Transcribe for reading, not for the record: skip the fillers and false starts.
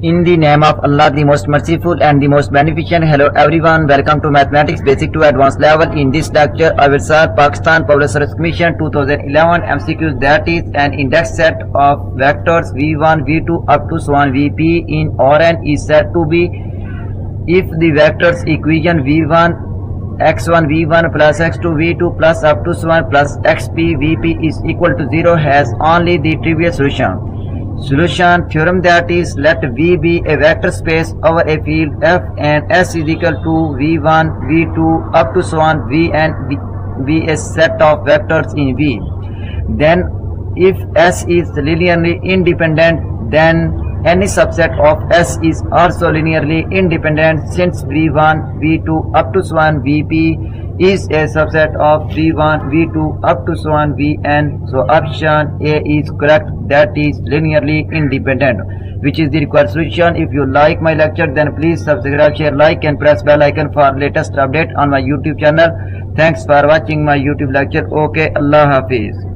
In the name of Allah, the most merciful and the most beneficent. Hello everyone, welcome to Mathematics Basic to Advanced level. In this lecture, I will solve Pakistan Public Service Commission 2011 MCQs, that is an index set of vectors v1, v2 up to vp in Rn is said to be if the vectors equation v1 x1 v1 plus x2 v2 plus up to plus xp vp is equal to 0 has only the trivial solution. Solution theorem, that is, let V be a vector space over a field F and S is equal to V1, V2 up to V and be a set of vectors in V. Then if S is linearly independent, then any subset of S is also linearly independent, since V1, V2 up to Vp is a subset of V1, V2 up to Vn. So option A is correct, that is linearly independent, which is the required solution. If you like my lecture, then please subscribe, share, like and press bell icon for latest update on my YouTube channel. Thanks for watching my YouTube lecture. Okay, Allah Hafiz.